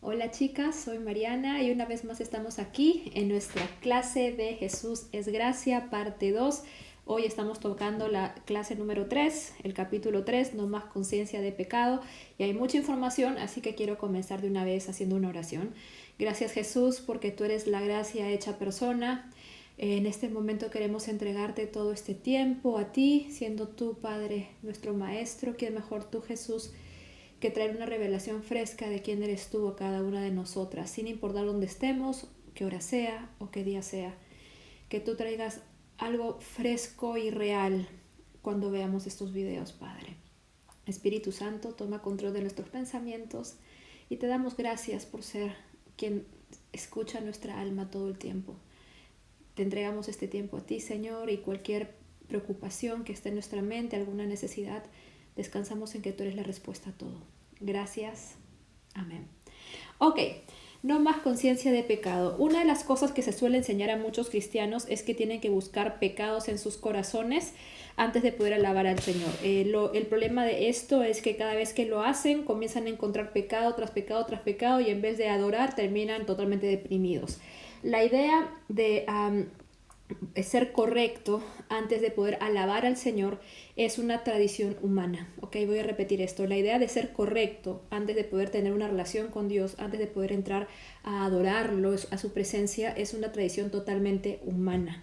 Hola chicas, soy Mariana y una vez más estamos aquí en nuestra clase de Jesús es Gracia, parte 2. Hoy estamos tocando la clase número 3, el capítulo 3, no más conciencia de pecado. Y hay mucha información, así que quiero comenzar de una vez haciendo una oración. Gracias Jesús porque tú eres la gracia hecha persona. En este momento queremos entregarte todo este tiempo a ti, siendo tú, Padre, nuestro Maestro. ¿Quién mejor tú, Jesús, que traer una revelación fresca de quién eres tú a cada una de nosotras, sin importar dónde estemos, qué hora sea o qué día sea? Que tú traigas algo fresco y real cuando veamos estos videos, Padre. Espíritu Santo, toma control de nuestros pensamientos y te damos gracias por ser quien escucha nuestra alma todo el tiempo. Te entregamos este tiempo a ti, Señor, y cualquier preocupación que esté en nuestra mente, alguna necesidad, descansamos en que tú eres la respuesta a todo. Gracias. Amén. Ok, no más conciencia de pecado. Una de las cosas que se suele enseñar a muchos cristianos es que tienen que buscar pecados en sus corazones antes de poder alabar al Señor. El problema de esto es que cada vez que lo hacen comienzan a encontrar pecado tras pecado tras pecado y en vez de adorar terminan totalmente deprimidos. La idea de ser correcto antes de poder alabar al Señor es una tradición humana. Ok, voy a repetir esto. La idea de ser correcto antes de poder tener una relación con Dios, antes de poder entrar a adorarlo, a su presencia, es una tradición totalmente humana.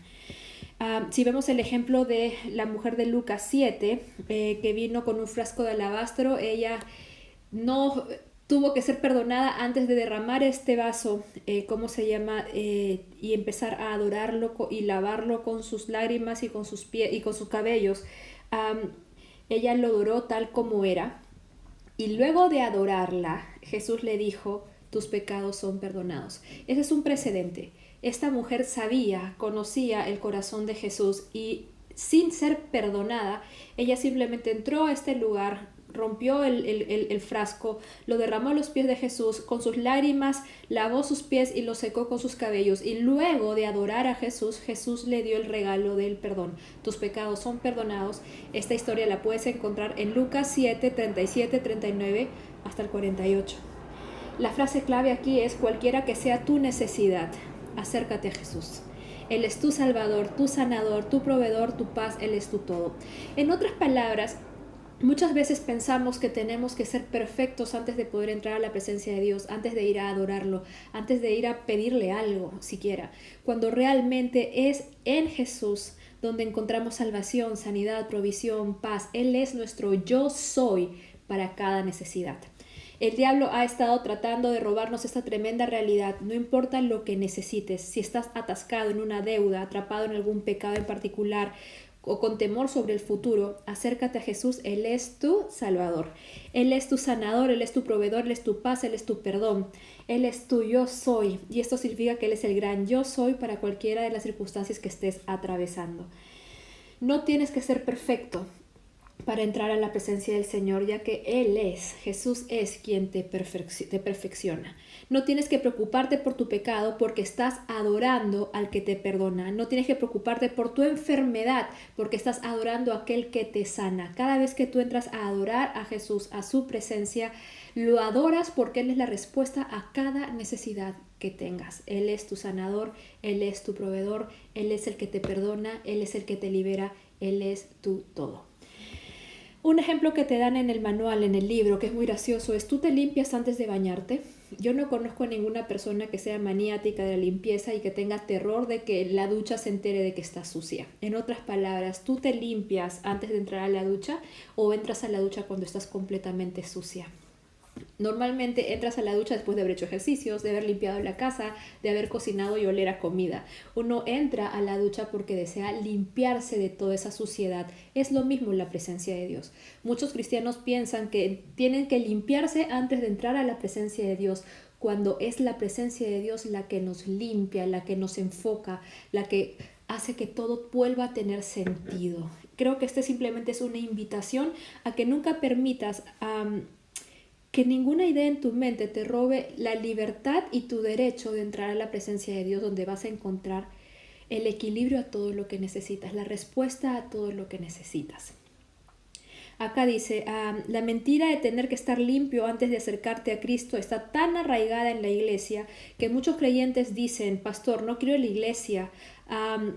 Si vemos el ejemplo de la mujer de Lucas 7, que vino con un frasco de alabastro, ella no tuvo que ser perdonada antes de derramar este vaso, ¿cómo se llama? Y empezar a adorarlo y lavarlo con sus lágrimas y con sus pies y con sus cabellos. Ella lo adoró tal como era. Y luego de adorarla, Jesús le dijo, tus pecados son perdonados. Ese es un precedente. Esta mujer sabía, conocía el corazón de Jesús y sin ser perdonada, ella simplemente entró a este lugar, rompió el frasco, lo derramó a los pies de Jesús, con sus lágrimas lavó sus pies y los secó con sus cabellos. Y luego de adorar a Jesús, Jesús le dio el regalo del perdón. Tus pecados son perdonados. Esta historia la puedes encontrar en Lucas 7, 37, 39 hasta el 48. La frase clave aquí es: cualquiera que sea tu necesidad, acércate a Jesús. Él es tu salvador, tu sanador, tu proveedor, tu paz, Él es tu todo. En otras palabras, muchas veces pensamos que tenemos que ser perfectos antes de poder entrar a la presencia de Dios, antes de ir a adorarlo, antes de ir a pedirle algo siquiera, cuando realmente es en Jesús donde encontramos salvación, sanidad, provisión, paz. Él es nuestro yo soy para cada necesidad. El diablo ha estado tratando de robarnos esta tremenda realidad. No importa lo que necesites, si estás atascado en una deuda, atrapado en algún pecado en particular o con temor sobre el futuro, acércate a Jesús. Él es tu Salvador, Él es tu sanador, Él es tu proveedor, Él es tu paz, Él es tu perdón, Él es tu yo soy. Y esto significa que Él es el gran yo soy para cualquiera de las circunstancias que estés atravesando. No tienes que ser perfecto para entrar a la presencia del Señor, ya que Él es, Jesús es quien te perfecciona. No tienes que preocuparte por tu pecado porque estás adorando al que te perdona. No tienes que preocuparte por tu enfermedad porque estás adorando a aquel que te sana. Cada vez que tú entras a adorar a Jesús, a su presencia, lo adoras porque Él es la respuesta a cada necesidad que tengas. Él es tu sanador, Él es tu proveedor, Él es el que te perdona, Él es el que te libera, Él es tu todo. Un ejemplo que te dan en el manual, en el libro, que es muy gracioso, es: ¿tú te limpias antes de bañarte? Yo no conozco a ninguna persona que sea maniática de la limpieza y que tenga terror de que la ducha se entere de que está sucia. En otras palabras, ¿tú te limpias antes de entrar a la ducha o entras a la ducha cuando estás completamente sucia? Normalmente entras a la ducha después de haber hecho ejercicios, de haber limpiado la casa, de haber cocinado y oler a comida. Uno entra a la ducha porque desea limpiarse de toda esa suciedad. Es lo mismo en la presencia de Dios. Muchos cristianos piensan que tienen que limpiarse antes de entrar a la presencia de Dios, cuando es la presencia de Dios la que nos limpia, la que nos enfoca, la que hace que todo vuelva a tener sentido. Creo que este simplemente es una invitación a que nunca permitas que ninguna idea en tu mente te robe la libertad y tu derecho de entrar a la presencia de Dios, donde vas a encontrar el equilibrio a todo lo que necesitas, la respuesta a todo lo que necesitas. Acá dice, la mentira de tener que estar limpio antes de acercarte a Cristo está tan arraigada en la iglesia que muchos creyentes dicen, pastor, no quiero ir a la iglesia,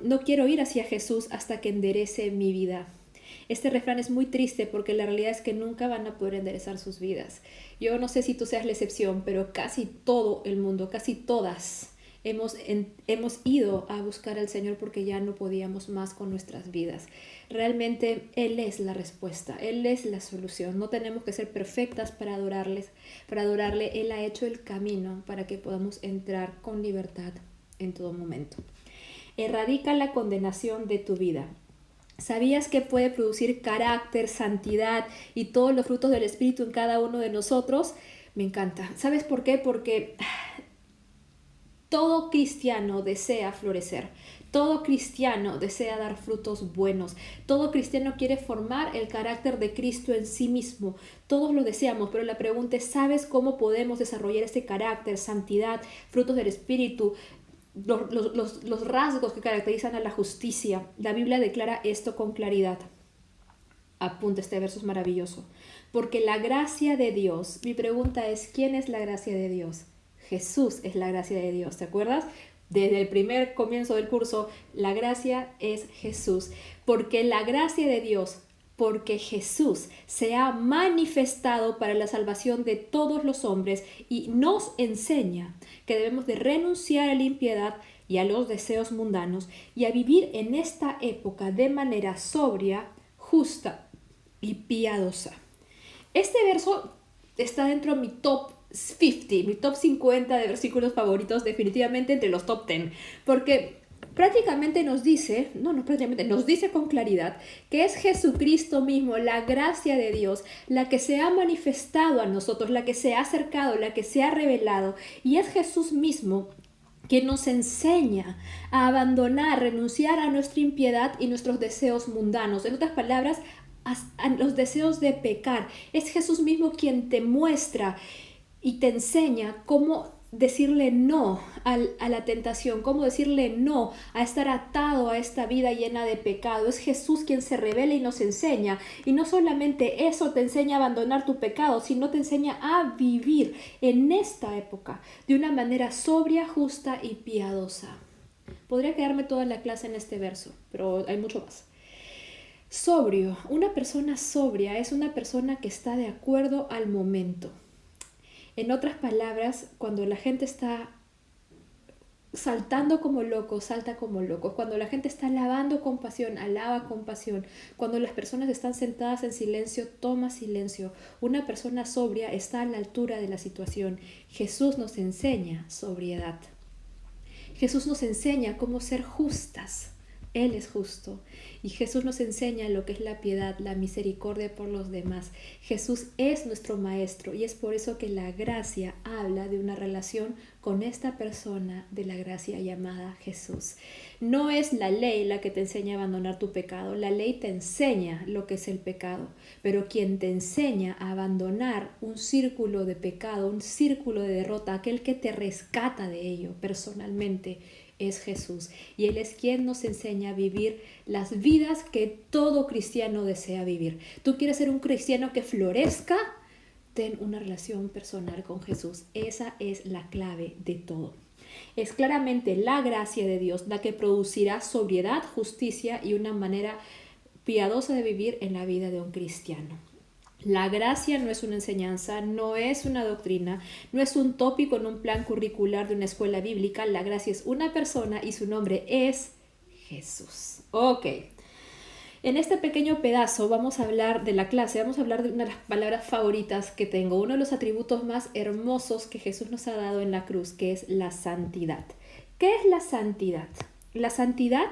no quiero ir hacia Jesús hasta que enderece mi vida. Este refrán es muy triste porque la realidad es que nunca van a poder enderezar sus vidas. Yo no sé si tú seas la excepción, pero casi todo el mundo, casi todas, hemos ido a buscar al Señor porque ya no podíamos más con nuestras vidas. Realmente Él es la respuesta, Él es la solución. No tenemos que ser perfectas para adorarle. Él ha hecho el camino para que podamos entrar con libertad en todo momento. Erradica la condenación de tu vida. ¿Sabías que puede producir carácter, santidad y todos los frutos del Espíritu en cada uno de nosotros? Me encanta. ¿Sabes por qué? Porque todo cristiano desea florecer. Todo cristiano desea dar frutos buenos. Todo cristiano quiere formar el carácter de Cristo en sí mismo. Todos lo deseamos, pero la pregunta es, ¿sabes cómo podemos desarrollar ese carácter, santidad, frutos del Espíritu? Los rasgos que caracterizan a la justicia. La Biblia declara esto con claridad. Apunta, este verso es maravilloso. Porque la gracia de Dios, mi pregunta es, ¿quién es la gracia de Dios? Jesús es la gracia de Dios, ¿te acuerdas? Desde el primer comienzo del curso, la gracia es Jesús. Porque la gracia de Dios, porque Jesús se ha manifestado para la salvación de todos los hombres y nos enseña que debemos de renunciar a la impiedad y a los deseos mundanos y a vivir en esta época de manera sobria, justa y piadosa. Este verso está dentro de mi top 50, mi top 50 de versículos favoritos, definitivamente entre los top 10, porque prácticamente nos dice, nos dice con claridad que es Jesucristo mismo, la gracia de Dios, la que se ha manifestado a nosotros, la que se ha acercado, la que se ha revelado, y es Jesús mismo que nos enseña a abandonar, renunciar a nuestra impiedad y nuestros deseos mundanos. En otras palabras, a los deseos de pecar. Es Jesús mismo quien te muestra y te enseña cómo decirle no a la tentación, cómo decirle no a estar atado a esta vida llena de pecado. Es Jesús quien se revela y nos enseña. Y no solamente eso te enseña a abandonar tu pecado, sino te enseña a vivir en esta época de una manera sobria, justa y piadosa. Podría quedarme toda la clase en este verso, pero hay mucho más. Sobrio. Una persona sobria es una persona que está de acuerdo al momento. En otras palabras, cuando la gente está saltando como locos, salta como locos. Cuando la gente está alabando con pasión, alaba con pasión. Cuando las personas están sentadas en silencio, toma silencio. Una persona sobria está a la altura de la situación. Jesús nos enseña sobriedad. Jesús nos enseña cómo ser justas. Él es justo y Jesús nos enseña lo que es la piedad, la misericordia por los demás. Jesús es nuestro maestro y es por eso que la gracia habla de una relación con esta persona de la gracia llamada Jesús. No es la ley la que te enseña a abandonar tu pecado, la ley te enseña lo que es el pecado, pero quien te enseña a abandonar un círculo de pecado, un círculo de derrota, aquel que te rescata de ello personalmente, es Jesús, y Él es quien nos enseña a vivir las vidas que todo cristiano desea vivir. ¿Tú quieres ser un cristiano que florezca? Ten una relación personal con Jesús. Esa es la clave de todo. Es claramente la gracia de Dios la que producirá sobriedad, justicia y una manera piadosa de vivir en la vida de un cristiano. La gracia no es una enseñanza, no es una doctrina, no es un tópico en un plan curricular de una escuela bíblica. La gracia es una persona y su nombre es Jesús. Ok, en este pequeño pedazo vamos a hablar de la clase, vamos a hablar de una de las palabras favoritas que tengo, uno de los atributos más hermosos que Jesús nos ha dado en la cruz, que es la santidad. ¿Qué es la santidad? La santidad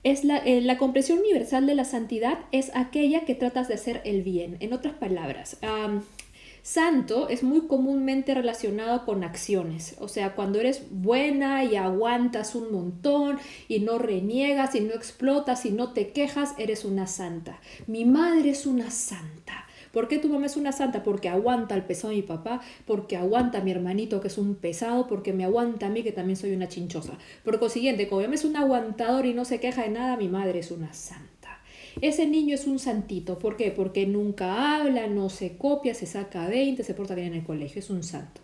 es la comprensión universal de la santidad es aquella que tratas de hacer el bien. En otras palabras, santo es muy comúnmente relacionado con acciones. O sea, cuando eres buena y aguantas un montón y no reniegas y no explotas y no te quejas, eres una santa. Mi madre es una santa. ¿Por qué tu mamá es una santa? Porque aguanta el pesado de mi papá, porque aguanta a mi hermanito que es un pesado, porque me aguanta a mí que también soy una chinchosa. Por consiguiente, como mi mamá es un aguantador y no se queja de nada, mi madre es una santa. ese niño es un santito. ¿Por qué? Porque nunca habla, no se copia, se saca 20, se porta bien en el colegio, es un santo.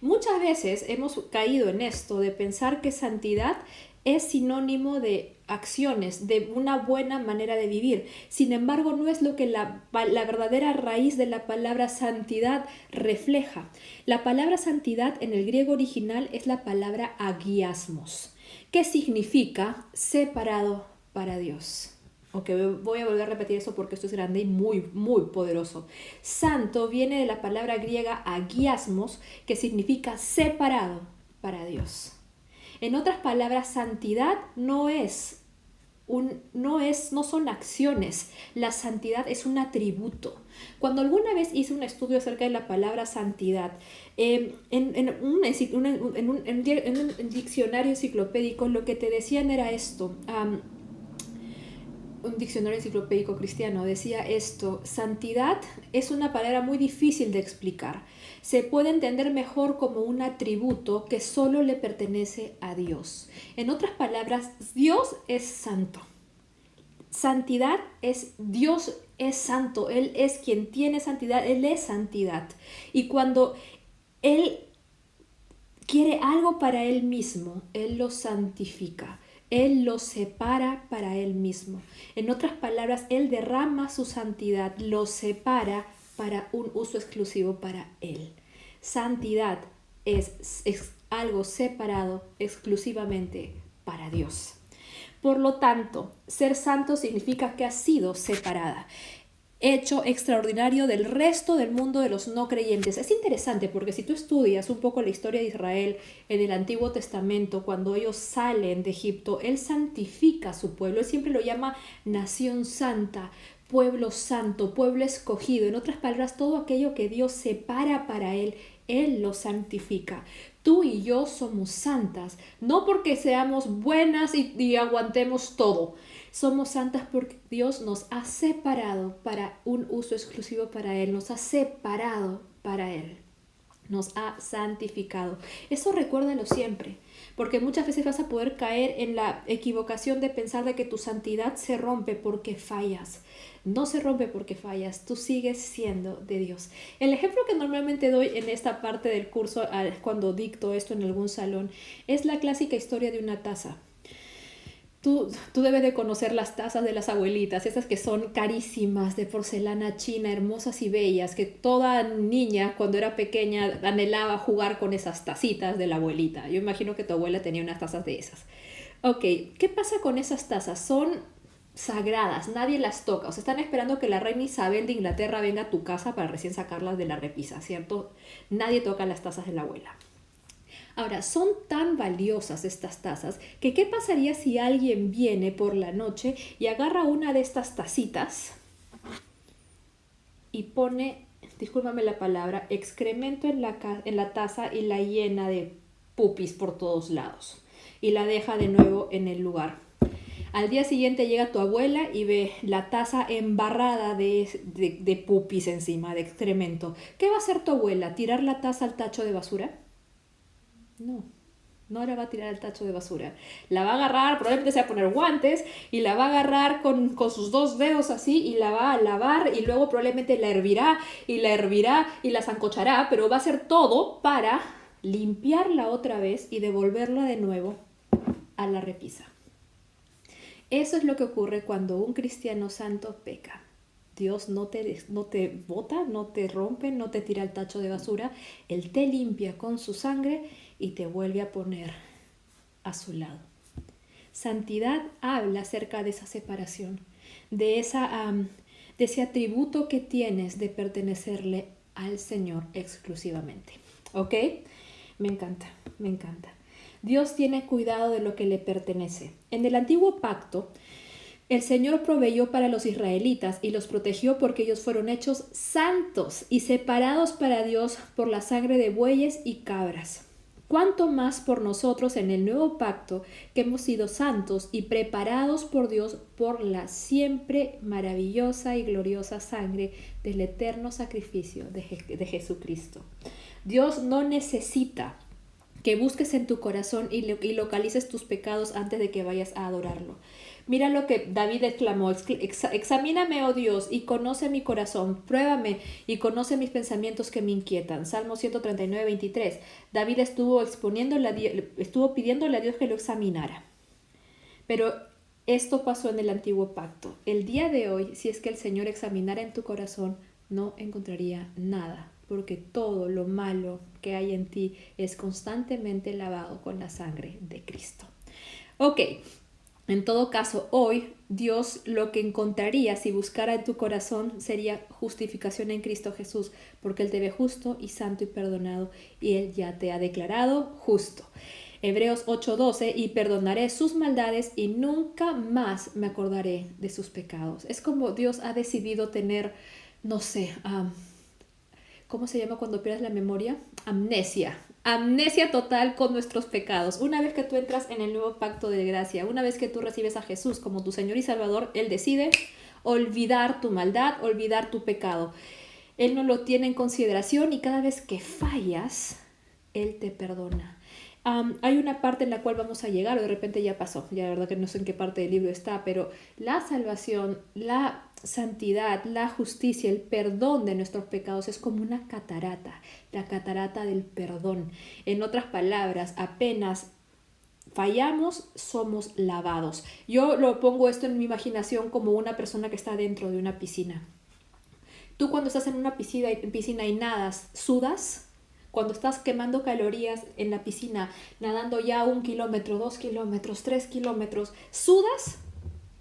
Muchas veces hemos caído en esto de pensar que santidad es sinónimo de acciones, de una buena manera de vivir. Sin embargo, no es lo que la verdadera raíz de la palabra santidad refleja. La palabra santidad en el griego original es la palabra agiasmos, que significa separado para Dios. Ok, voy a volver a repetir eso porque esto es grande y muy, muy poderoso. Santo viene de la palabra griega agiasmos, que significa separado para Dios. En otras palabras, santidad no son acciones. La santidad es un atributo. Cuando alguna vez hice un estudio acerca de la palabra santidad, en un diccionario enciclopédico, lo que te decían era esto. Un diccionario enciclopédico cristiano decía esto: santidad es una palabra muy difícil de explicar. Se puede entender mejor como un atributo que solo le pertenece a Dios. En otras palabras, Dios es santo. Santidad es Dios es santo. Él es quien tiene santidad. Él es santidad. Y cuando Él quiere algo para Él mismo, Él lo santifica. Él lo separa para Él mismo. En otras palabras, Él derrama su santidad, lo separa para un uso exclusivo para Él. Santidad es algo separado exclusivamente para Dios. Por lo tanto, ser santo significa que has sido separada, hecho extraordinario del resto del mundo de los no creyentes. Es interesante porque si tú estudias un poco la historia de Israel en el Antiguo Testamento, cuando ellos salen de Egipto, Él santifica a su pueblo. Él siempre lo llama nación santa, pueblo santo, pueblo escogido. En otras palabras, todo aquello que Dios separa para Él, Él lo santifica. Tú y yo somos santas, no porque seamos buenas y aguantemos todo. Somos santas porque Dios nos ha separado para un uso exclusivo para Él. Nos ha separado para Él. Nos ha santificado. Eso recuérdalo siempre, porque muchas veces vas a poder caer en la equivocación de pensar de que tu santidad se rompe porque fallas. No se rompe porque fallas, tú sigues siendo de Dios. El ejemplo que normalmente doy en esta parte del curso, cuando dicto esto en algún salón, es la clásica historia de una taza. Tú debes de conocer las tazas de las abuelitas, esas que son carísimas, de porcelana china, hermosas y bellas, que toda niña cuando era pequeña anhelaba jugar con esas tacitas de la abuelita. Yo imagino que tu abuela tenía unas tazas de esas. Ok, ¿qué pasa con esas tazas? Son sagradas, nadie las toca. O sea, están esperando que la reina Isabel de Inglaterra venga a tu casa para recién sacarlas de la repisa, ¿cierto? Nadie toca las tazas de la abuela. Ahora, son tan valiosas estas tazas que ¿qué pasaría si alguien viene por la noche y agarra una de estas tacitas y pone, discúlpame la palabra, excremento en la taza y la llena de pupis por todos lados y la deja de nuevo en el lugar? Al día siguiente llega tu abuela y ve la taza embarrada de pupis encima, de excremento. ¿Qué va a hacer tu abuela? ¿Tirar la taza al tacho de basura? No la va a tirar al tacho de basura. La va a agarrar, probablemente se va a poner guantes y la va a agarrar con sus dos dedos así y la va a lavar y luego probablemente la hervirá y la sancochará, pero va a hacer todo para limpiarla otra vez y devolverla de nuevo a la repisa. Eso es lo que ocurre cuando un cristiano santo peca. Dios no te bota, no te rompe, no te tira al tacho de basura. Él te limpia con su sangre y te vuelve a poner a su lado. Santidad habla acerca de esa separación, de ese atributo que tienes de pertenecerle al Señor exclusivamente. ¿Ok? Me encanta, me encanta. Dios tiene cuidado de lo que le pertenece. En el antiguo pacto, el Señor proveyó para los israelitas y los protegió porque ellos fueron hechos santos y separados para Dios por la sangre de bueyes y cabras. ¿Cuánto más por nosotros en el nuevo pacto, que hemos sido santos y preparados por Dios por la siempre maravillosa y gloriosa sangre del eterno sacrificio de Jesucristo? Dios no necesita que busques en tu corazón y localices tus pecados antes de que vayas a adorarlo. Mira lo que David exclamó: examíname, oh Dios, y conoce mi corazón, pruébame y conoce mis pensamientos que me inquietan. Salmo 139, 23. David estuvo pidiéndole a Dios que lo examinara. Pero esto pasó en el antiguo pacto. El día de hoy, si es que el Señor examinara en tu corazón, no encontraría nada, porque todo lo malo que hay en ti es constantemente lavado con la sangre de Cristo. Ok, en todo caso, hoy Dios lo que encontraría si buscara en tu corazón sería justificación en Cristo Jesús, porque Él te ve justo y santo y perdonado, y Él ya te ha declarado justo. Hebreos 8:12, y perdonaré sus maldades y nunca más me acordaré de sus pecados. Es como Dios ha decidido tener, no sé, ¿cómo se llama cuando pierdes la memoria? Amnesia. Amnesia total con nuestros pecados. Una vez que tú entras en el nuevo pacto de gracia, una vez que tú recibes a Jesús como tu Señor y Salvador, Él decide olvidar tu maldad, olvidar tu pecado. Él no lo tiene en consideración y cada vez que fallas, Él te perdona. Hay una parte en la cual vamos a llegar, o de repente ya pasó, ya la verdad que no sé en qué parte del libro está, pero la salvación, la santidad, la justicia, el perdón de nuestros pecados es como una catarata, la catarata del perdón. En otras palabras, apenas fallamos, somos lavados. Yo lo pongo esto en mi imaginación como una persona que está dentro de una piscina. Tú cuando estás en una piscina y nadas, ¿sudas? Cuando estás quemando calorías en la piscina, nadando ya 1 kilómetro, 2 kilómetros, 3 kilómetros, ¿sudas?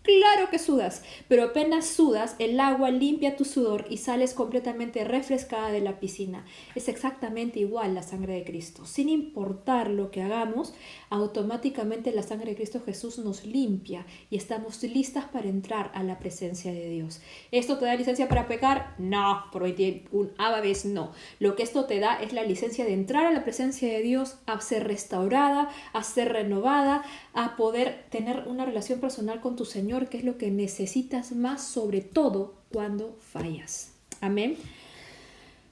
Claro que sudas, pero apenas sudas, el agua limpia tu sudor y sales completamente refrescada de la piscina. Es exactamente igual la sangre de Cristo. Sin importar lo que hagamos, automáticamente la sangre de Cristo Jesús nos limpia y estamos listas para entrar a la presencia de Dios. ¿Esto te da licencia para pecar? No, por 21 vez no. Lo que esto te da es la licencia de entrar a la presencia de Dios, a ser restaurada, a ser renovada, a poder tener una relación personal con tu Señor, que es lo que necesitas más, sobre todo cuando fallas. Amén.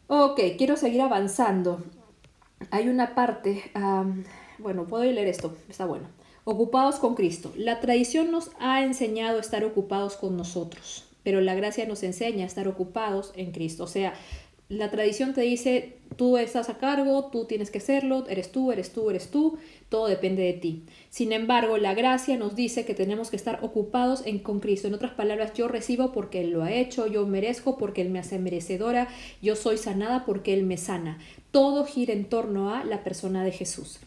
Ok, quiero seguir avanzando. Hay una parte, bueno, puedo leer esto, está bueno. Ocupados con Cristo. La tradición nos ha enseñado a estar ocupados con nosotros, pero la gracia nos enseña a estar ocupados en Cristo. O sea, la tradición te dice, tú estás a cargo, tú tienes que hacerlo, eres tú, todo depende de ti. Sin embargo, la gracia nos dice que tenemos que estar ocupados con Cristo. En otras palabras, yo recibo porque Él lo ha hecho, yo merezco porque Él me hace merecedora, yo soy sanada porque Él me sana. Todo gira en torno a la persona de Jesús.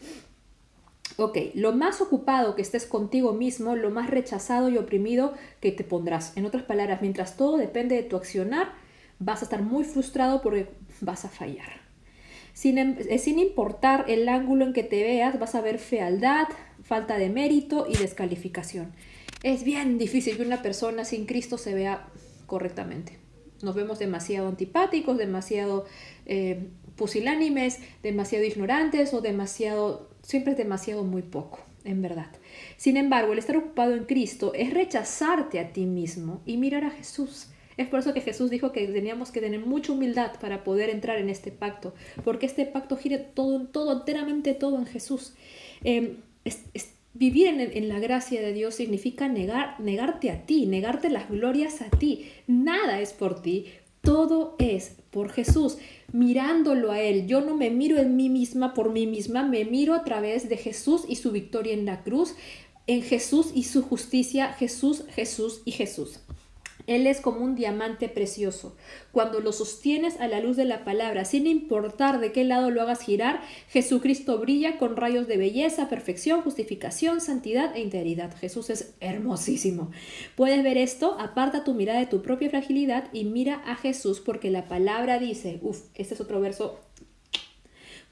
Ok, lo más ocupado que estés contigo mismo, lo más rechazado y oprimido que te pondrás. En otras palabras, mientras todo depende de tu accionar, vas a estar muy frustrado porque vas a fallar. Sin importar el ángulo en que te veas, vas a ver fealdad, falta de mérito y descalificación. Es bien difícil que una persona sin Cristo se vea correctamente. Nos vemos demasiado antipáticos, demasiado pusilánimes, demasiado ignorantes o siempre es demasiado muy poco, en verdad. Sin embargo, el estar ocupado en Cristo es rechazarte a ti mismo y mirar a Jesús. Es por eso que Jesús dijo que teníamos que tener mucha humildad para poder entrar en este pacto, porque este pacto gira enteramente todo en Jesús. Vivir en la gracia de Dios significa negarte a ti, negarte las glorias a ti. Nada es por ti, todo es por Jesús. Mirándolo a Él, yo no me miro en mí misma por mí misma, me miro a través de Jesús y su victoria en la cruz, en Jesús y su justicia, Jesús, Jesús y Jesús. Él es como un diamante precioso. Cuando lo sostienes a la luz de la palabra, sin importar de qué lado lo hagas girar, Jesucristo brilla con rayos de belleza, perfección, justificación, santidad e integridad. Jesús es hermosísimo. ¿Puedes ver esto? Aparta tu mirada de tu propia fragilidad y mira a Jesús, porque la palabra dice, este es otro verso,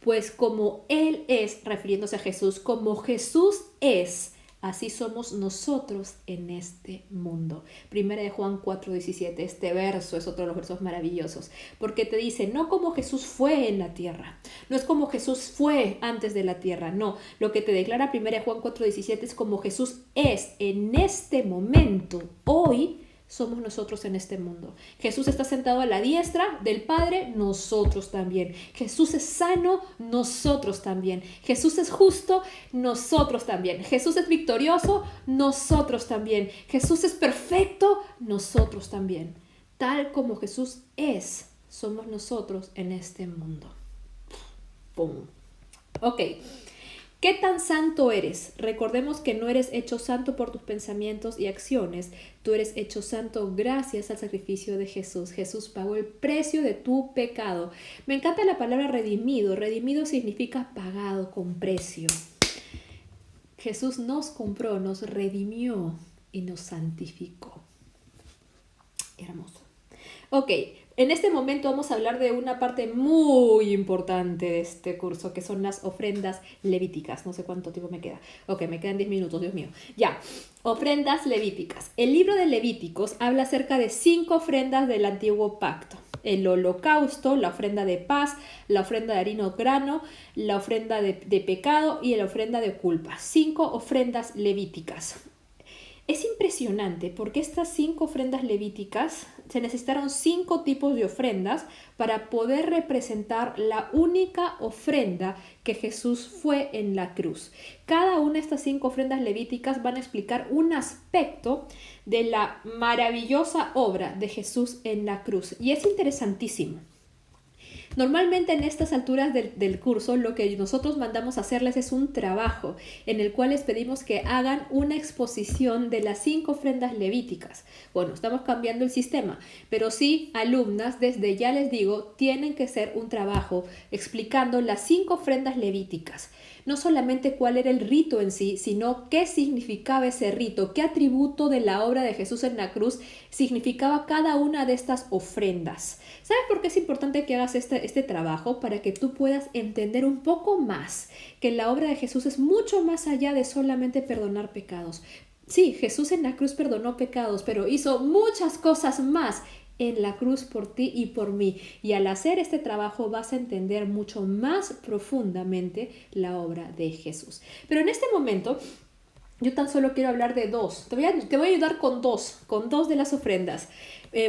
pues como Él es, refiriéndose a Jesús, como Jesús es, así somos nosotros en este mundo. Primera de Juan 4:17. Este verso es otro de los versos maravillosos, porque te dice, no como Jesús fue en la tierra, no es como Jesús fue antes de la tierra, no. Lo que te declara Primera de Juan 4:17 es como Jesús es en este momento, hoy, somos nosotros en este mundo. Jesús está sentado a la diestra del Padre, nosotros también. Jesús es sano, nosotros también. Jesús es justo, nosotros también. Jesús es victorioso, nosotros también. Jesús es perfecto, nosotros también. Tal como Jesús es, somos nosotros en este mundo. ¡Pum! Ok. ¿Qué tan santo eres? Recordemos que no eres hecho santo por tus pensamientos y acciones. Tú eres hecho santo gracias al sacrificio de Jesús. Jesús pagó el precio de tu pecado. Me encanta la palabra redimido. Redimido significa pagado con precio. Jesús nos compró, nos redimió y nos santificó. Hermoso. Ok. En este momento vamos a hablar de una parte muy importante de este curso, que son las ofrendas levíticas. No sé cuánto tiempo me queda. Ok, me quedan 10 minutos, Dios mío. Ya, ofrendas levíticas. El libro de Levíticos habla acerca de 5 ofrendas del antiguo pacto. El holocausto, la ofrenda de paz, la ofrenda de harina o grano, la ofrenda de pecado y la ofrenda de culpa. 5 ofrendas levíticas. Es impresionante porque estas 5 ofrendas levíticas, se necesitaron 5 tipos de ofrendas para poder representar la única ofrenda que Jesús fue en la cruz. Cada una de estas 5 ofrendas levíticas van a explicar un aspecto de la maravillosa obra de Jesús en la cruz. Y es interesantísimo. Normalmente en estas alturas del curso lo que nosotros mandamos a hacerles es un trabajo en el cual les pedimos que hagan una exposición de las 5 ofrendas levíticas. Bueno, estamos cambiando el sistema, pero sí, alumnas, desde ya les digo, tienen que hacer un trabajo explicando las 5 ofrendas levíticas. No solamente cuál era el rito en sí, sino qué significaba ese rito, qué atributo de la obra de Jesús en la cruz significaba cada una de estas ofrendas. ¿Sabes por qué es importante que hagas este trabajo? Para que tú puedas entender un poco más que la obra de Jesús es mucho más allá de solamente perdonar pecados. Sí, Jesús en la cruz perdonó pecados, pero hizo muchas cosas más en la cruz por ti y por mí. Y al hacer este trabajo vas a entender mucho más profundamente la obra de Jesús. Pero en este momento yo tan solo quiero hablar de 2. Te voy a ayudar con dos de las ofrendas.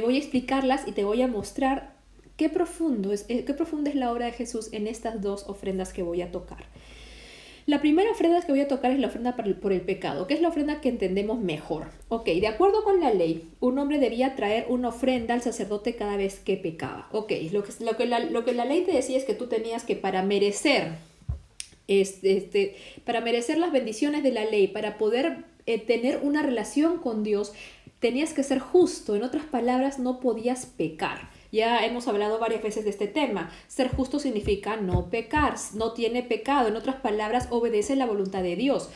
Voy a explicarlas y te voy a mostrar qué profunda es la obra de Jesús en estas 2 ofrendas que voy a tocar. La primera ofrenda que voy a tocar es la ofrenda por el pecado, que es la ofrenda que entendemos mejor. Ok, de acuerdo con la ley, un hombre debía traer una ofrenda al sacerdote cada vez que pecaba. Ok, lo que la ley te decía es que tú tenías que para merecer las bendiciones de la ley, para poder tener una relación con Dios, tenías que ser justo. En otras palabras, no podías pecar. Ya hemos hablado varias veces de este tema. Ser justo significa no pecar, no tiene pecado. En otras palabras, obedece la voluntad de Dios.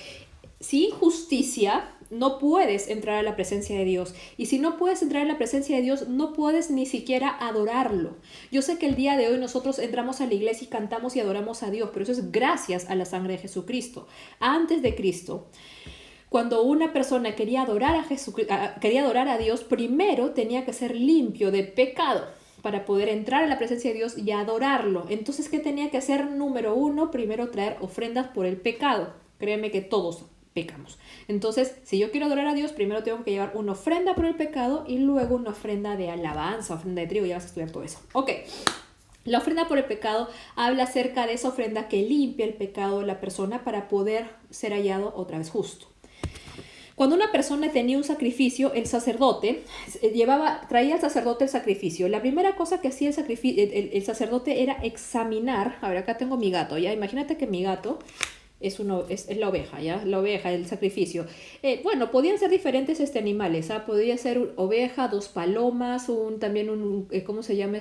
Sin justicia no puedes entrar a la presencia de Dios. Y si no puedes entrar a la presencia de Dios, no puedes ni siquiera adorarlo. Yo sé que el día de hoy nosotros entramos a la iglesia y cantamos y adoramos a Dios, pero eso es gracias a la sangre de Jesucristo. Antes de Cristo, cuando una persona quería adorar a Dios, primero tenía que ser limpio de pecado para poder entrar a la presencia de Dios y adorarlo. Entonces, ¿qué tenía que hacer? Número 1, primero traer ofrendas por el pecado. Créeme que todos pecamos. Entonces, si yo quiero adorar a Dios, primero tengo que llevar una ofrenda por el pecado y luego una ofrenda de alabanza, ofrenda de trigo. Ya vas a estudiar todo eso. Ok. La ofrenda por el pecado habla acerca de esa ofrenda que limpia el pecado de la persona para poder ser hallado otra vez justo. Cuando una persona tenía un sacrificio, el sacerdote traía al sacerdote el sacrificio. La primera cosa que hacía el sacerdote era examinar. A ver, acá tengo mi gato, ¿ya? Imagínate que mi gato es la oveja, ¿ya? La oveja, el sacrificio. Bueno, podían ser diferentes animales, ¿ah? Podía ser oveja, 2 palomas, también ¿cómo se llama?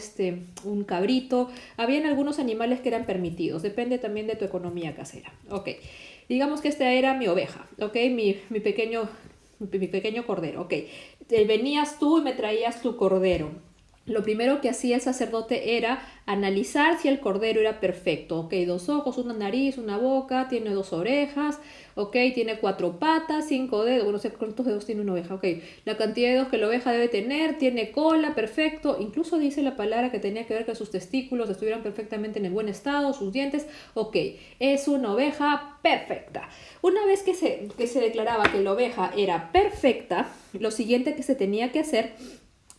Un cabrito. Habían algunos animales que eran permitidos. Depende también de tu economía casera. Ok. Digamos que esta era mi oveja, ¿ok? Mi pequeño cordero, ¿ok? Venías tú y me traías tu cordero. lo primero que hacía el sacerdote era analizar si el cordero era perfecto. Ok, 2 ojos, una nariz, una boca, tiene 2 orejas, ok, tiene 4 patas, 5 dedos, bueno, no sé cuántos dedos tiene una oveja, ok, la cantidad de dedos que la oveja debe tener, tiene cola, perfecto, incluso dice la palabra que tenía que ver que sus testículos estuvieran perfectamente en el buen estado, sus dientes, ok, es una oveja perfecta. Una vez que se declaraba que la oveja era perfecta, lo siguiente que se tenía que hacer,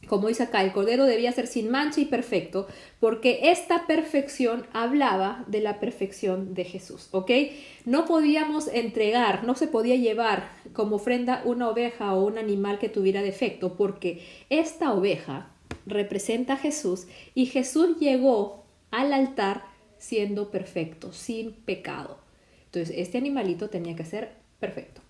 como dice acá, el cordero debía ser sin mancha y perfecto, porque esta perfección hablaba de la perfección de Jesús, ¿ok? No podíamos entregar, no se podía llevar como ofrenda una oveja o un animal que tuviera defecto, porque esta oveja representa a Jesús y Jesús llegó al altar siendo perfecto, sin pecado. Entonces, este animalito tenía que ser perfecto.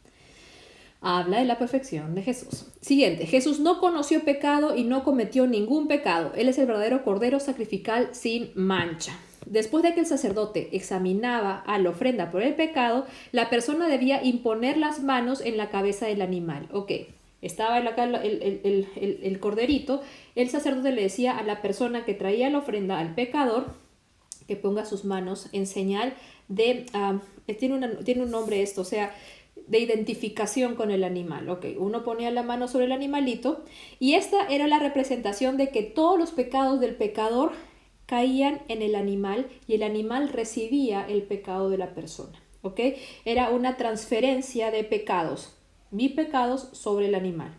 Habla de la perfección de Jesús. Siguiente, Jesús no conoció pecado y no cometió ningún pecado. Él es el verdadero cordero sacrificial sin mancha. Después de que el sacerdote examinaba a la ofrenda por el pecado, la persona debía imponer las manos en la cabeza del animal. Ok, estaba acá el corderito. El sacerdote le decía a la persona que traía la ofrenda al pecador que ponga sus manos en señal de... tiene un nombre esto, o sea, de identificación con el animal. Ok, uno ponía la mano sobre el animalito y esta era la representación de que todos los pecados del pecador caían en el animal y el animal recibía el pecado de la persona. Ok, era una transferencia de pecados, mis pecados sobre el animal.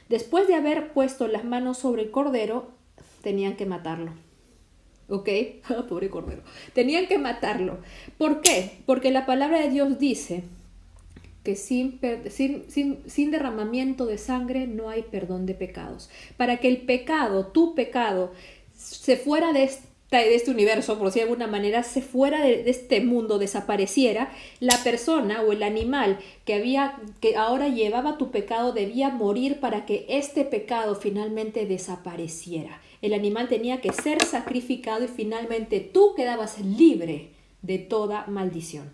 Después de haber puesto las manos sobre el cordero, tenían que matarlo. ¿Ok? Pobre cordero. Tenían que matarlo. ¿Por qué? Porque la palabra de Dios dice que sin derramamiento de sangre no hay perdón de pecados. Para que el pecado, tu pecado, se fuera de este universo, por decirlo de alguna manera, se fuera de este mundo, desapareciera, la persona o el animal que ahora llevaba tu pecado debía morir para que este pecado finalmente desapareciera. El animal tenía que ser sacrificado y finalmente tú quedabas libre de toda maldición.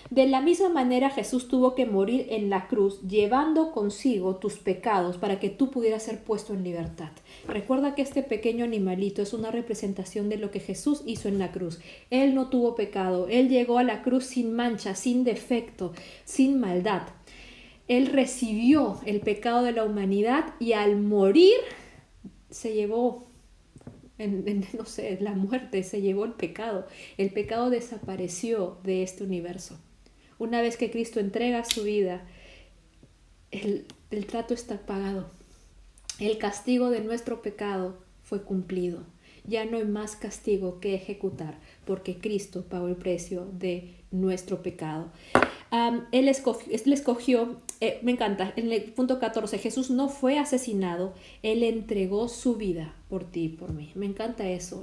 De la misma manera Jesús tuvo que morir en la cruz, llevando consigo tus pecados para que tú pudieras ser puesto en libertad. Recuerda que este pequeño animalito es una representación de lo que Jesús hizo en la cruz. Él no tuvo pecado, Él llegó a la cruz sin mancha, sin defecto, sin maldad. Él recibió el pecado de la humanidad y al morir se llevó... no sé, la muerte se llevó el pecado. El pecado desapareció de este universo. Una vez que Cristo entrega su vida, el trato está pagado. El castigo de nuestro pecado fue cumplido. Ya no hay más castigo que ejecutar, porque Cristo pagó el precio de nuestro pecado. Él escogió, me encanta, en el punto 14, Jesús no fue asesinado, Él entregó su vida por ti y por mí. Me encanta eso.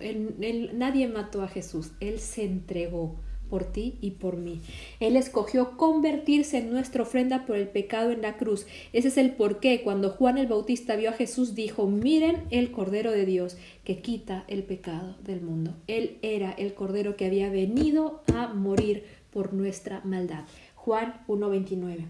Nadie mató a Jesús, Él se entregó por ti y por mí. Él escogió convertirse en nuestra ofrenda por el pecado en la cruz. Ese es el porqué cuando Juan el Bautista vio a Jesús dijo, miren el Cordero de Dios que quita el pecado del mundo. Él era el Cordero que había venido a morir por nuestra maldad. Juan 1:29.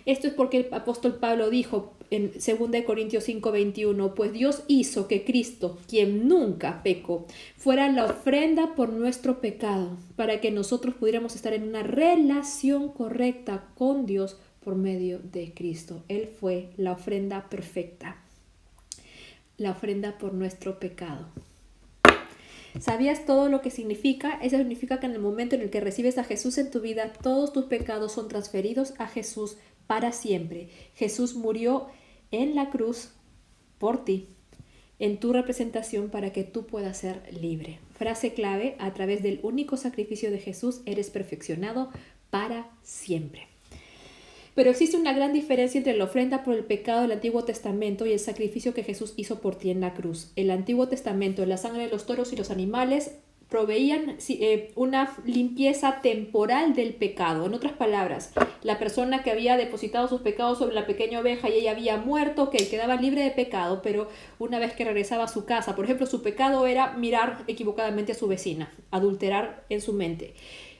Esto es porque el apóstol Pablo dijo en 2 Corintios 5:21, pues Dios hizo que Cristo, quien nunca pecó, fuera la ofrenda por nuestro pecado, para que nosotros pudiéramos estar en una relación correcta con Dios por medio de Cristo. Él fue la ofrenda perfecta, la ofrenda por nuestro pecado. ¿Sabías todo lo que significa? Eso significa que en el momento en el que recibes a Jesús en tu vida, todos tus pecados son transferidos a Jesús para siempre. Jesús murió en la cruz por ti, en tu representación para que tú puedas ser libre. Frase clave, a través del único sacrificio de Jesús eres perfeccionado para siempre. Pero existe una gran diferencia entre la ofrenda por el pecado del Antiguo Testamento y el sacrificio que Jesús hizo por ti en la cruz. El Antiguo Testamento, la sangre de los toros y los animales proveían una limpieza temporal del pecado. En otras palabras, la persona que había depositado sus pecados sobre la pequeña oveja y ella había muerto, que quedaba libre de pecado, pero una vez que regresaba a su casa, por ejemplo, su pecado era mirar equivocadamente a su vecina, adulterar en su mente.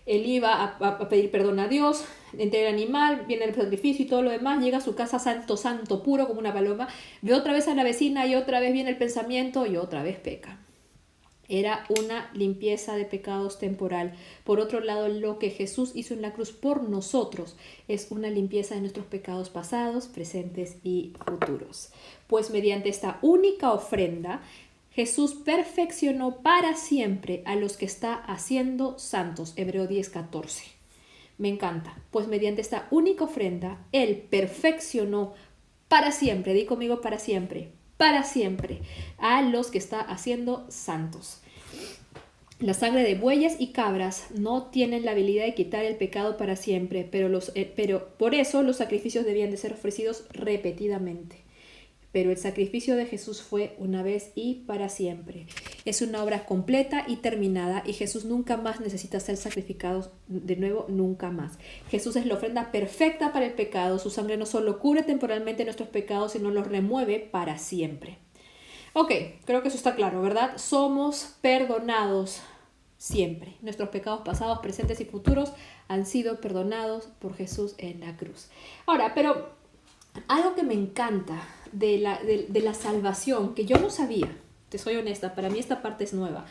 Él iba a pedir perdón a Dios, entrega el animal, viene el sacrificio y todo lo demás, llega a su casa santo, santo, puro como una paloma, ve otra vez a la vecina y otra vez viene el pensamiento y otra vez peca. Era una limpieza de pecados temporal. Por otro lado, lo que Jesús hizo en la cruz por nosotros es una limpieza de nuestros pecados pasados, presentes y futuros. Pues mediante esta única ofrenda, Jesús perfeccionó para siempre a los que está haciendo santos. Hebreo 10:14. Me encanta. Pues mediante esta única ofrenda, Él perfeccionó para siempre, di conmigo para siempre, a los que está haciendo santos. La sangre de bueyes y cabras no tienen la habilidad de quitar el pecado para siempre, pero por eso los sacrificios debían de ser ofrecidos repetidamente. Pero el sacrificio de Jesús fue una vez y para siempre. Es una obra completa y terminada y Jesús nunca más necesita ser sacrificado de nuevo, nunca más. Jesús es la ofrenda perfecta para el pecado. Su sangre no solo cubre temporalmente nuestros pecados, sino los remueve para siempre. Ok, creo que eso está claro, ¿verdad? Somos perdonados siempre. Nuestros pecados pasados, presentes y futuros han sido perdonados por Jesús en la cruz. Ahora, pero algo que me encanta de la salvación, que yo no sabía, te soy honesta, para mí esta parte es nueva,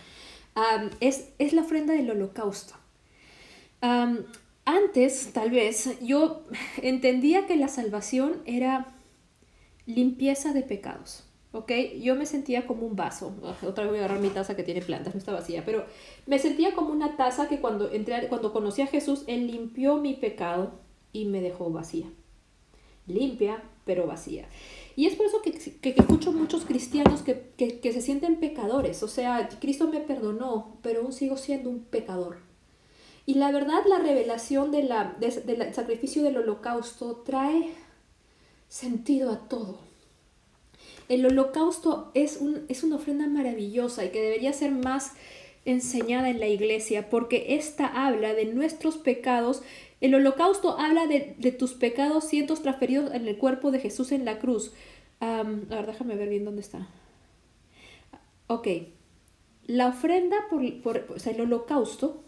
es la ofrenda del holocausto. Antes, tal vez, yo entendía que la salvación era limpieza de pecados. ¿Ok? Yo me sentía como un vaso. Otra vez voy a agarrar mi taza que tiene plantas, no está vacía, pero me sentía como una taza que cuando conocí a Jesús, Él limpió mi pecado y me dejó vacía. Limpia, pero vacía. Y es por eso que escucho muchos cristianos que se sienten pecadores. O sea, Cristo me perdonó, pero aún sigo siendo un pecador. Y la verdad, la revelación del sacrificio del holocausto trae sentido a todo. El holocausto es una ofrenda maravillosa y que debería ser más enseñada en la iglesia porque esta habla de nuestros pecados. El holocausto habla de tus pecados siendo transferidos en el cuerpo de Jesús en la cruz. A ver, déjame ver bien dónde está. Ok. La ofrenda o sea, el holocausto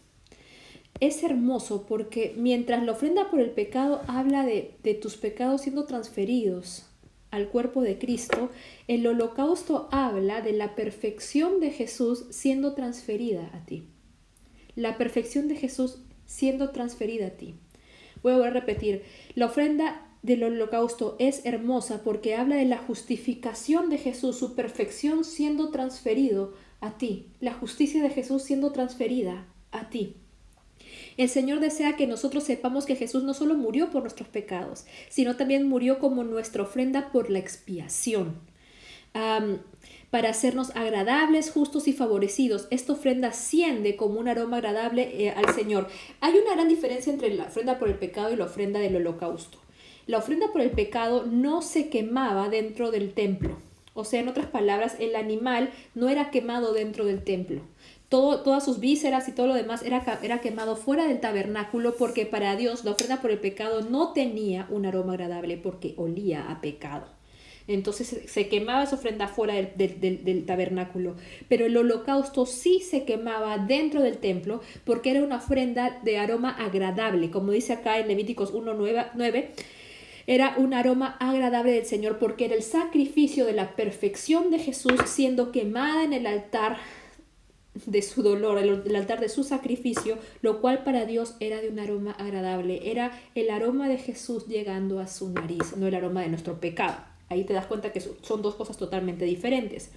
es hermoso porque mientras la ofrenda por el pecado habla de tus pecados siendo transferidos al cuerpo de Cristo, el holocausto habla de la perfección de Jesús siendo transferida a ti. La perfección de Jesús siendo transferida a ti. Voy a repetir, la ofrenda del holocausto es hermosa porque habla de la justificación de Jesús, su perfección siendo transferido a ti, la justicia de Jesús siendo transferida a ti. El Señor desea que nosotros sepamos que Jesús no solo murió por nuestros pecados, sino también murió como nuestra ofrenda por la expiación. Para hacernos agradables, justos y favorecidos. Esta ofrenda asciende como un aroma agradable al Señor. Hay una gran diferencia entre la ofrenda por el pecado y la ofrenda del holocausto. La ofrenda por el pecado no se quemaba dentro del templo. O sea, en otras palabras, el animal no era quemado dentro del templo. Todas sus vísceras y todo lo demás era quemado fuera del tabernáculo porque para Dios la ofrenda por el pecado no tenía un aroma agradable porque olía a pecado. Entonces se quemaba esa ofrenda fuera del tabernáculo. Pero el holocausto sí se quemaba dentro del templo porque era una ofrenda de aroma agradable. Como dice acá en Levíticos 1:9, era un aroma agradable del Señor porque era el sacrificio de la perfección de Jesús siendo quemada en el altar de su dolor, el altar de su sacrificio, lo cual para Dios era de un aroma agradable. Era el aroma de Jesús llegando a su nariz, no el aroma de nuestro pecado. Ahí te das cuenta que son dos cosas totalmente diferentes.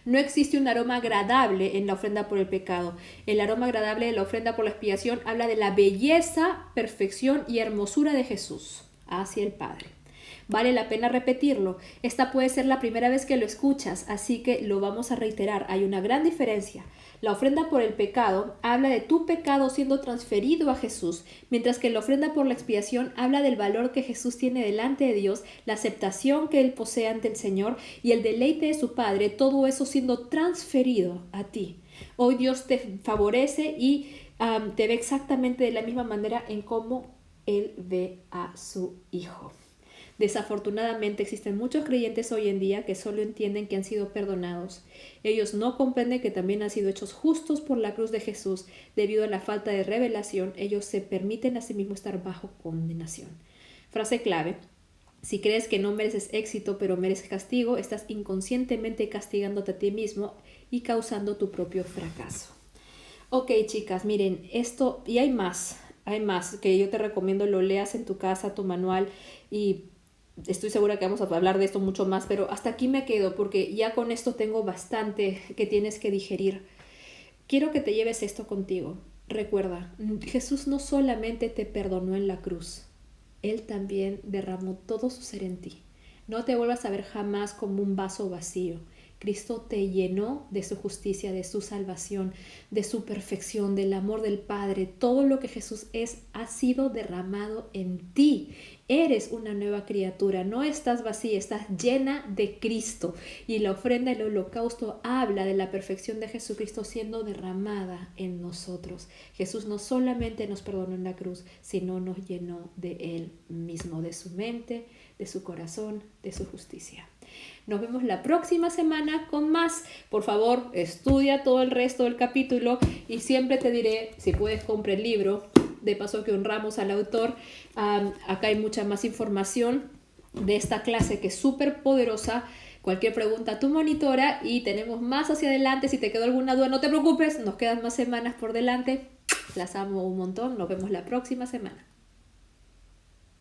No existe un aroma agradable en la ofrenda por el pecado. El aroma agradable de la ofrenda por la expiación habla de la belleza, perfección y hermosura de Jesús hacia el Padre. Vale la pena repetirlo. Esta puede ser la primera vez que lo escuchas, así que lo vamos a reiterar. Hay una gran diferencia. La ofrenda por el pecado habla de tu pecado siendo transferido a Jesús, mientras que la ofrenda por la expiación habla del valor que Jesús tiene delante de Dios, la aceptación que Él posee ante el Señor y el deleite de su Padre, todo eso siendo transferido a ti. Hoy Dios te favorece y te ve exactamente de la misma manera en cómo Él ve a su Hijo. Desafortunadamente existen muchos creyentes hoy en día que solo entienden que han sido perdonados. Ellos no comprenden que también han sido hechos justos por la cruz de Jesús. Debido a la falta de revelación, ellos se permiten a sí mismos estar bajo condenación. Frase clave: si crees que no mereces éxito pero mereces castigo, estás inconscientemente castigándote a ti mismo y causando tu propio fracaso. Ok, chicas, miren, esto, y hay más que yo te recomiendo lo leas en tu casa, tu manual, y estoy segura que vamos a hablar de esto mucho más, pero hasta aquí me quedo porque ya con esto tengo bastante que tienes que digerir. Quiero que te lleves esto contigo. Recuerda, Jesús no solamente te perdonó en la cruz, Él también derramó todo su ser en ti. No te vuelvas a ver jamás como un vaso vacío. Cristo te llenó de su justicia, de su salvación, de su perfección, del amor del Padre. Todo lo que Jesús es ha sido derramado en ti. Eres una nueva criatura, no estás vacía, estás llena de Cristo. Y la ofrenda del holocausto habla de la perfección de Jesucristo siendo derramada en nosotros. Jesús no solamente nos perdonó en la cruz, sino nos llenó de Él mismo, de su mente, de su corazón, de su justicia. Nos vemos la próxima semana con más. Por favor, estudia todo el resto del capítulo y siempre te diré, si puedes, compra el libro. De paso que honramos al autor. Acá hay mucha más información de esta clase que es súper poderosa. Cualquier pregunta, tu monitora, y tenemos más hacia adelante. Si te quedó alguna duda, no te preocupes, nos quedan más semanas por delante. Las amo un montón. Nos vemos la próxima semana.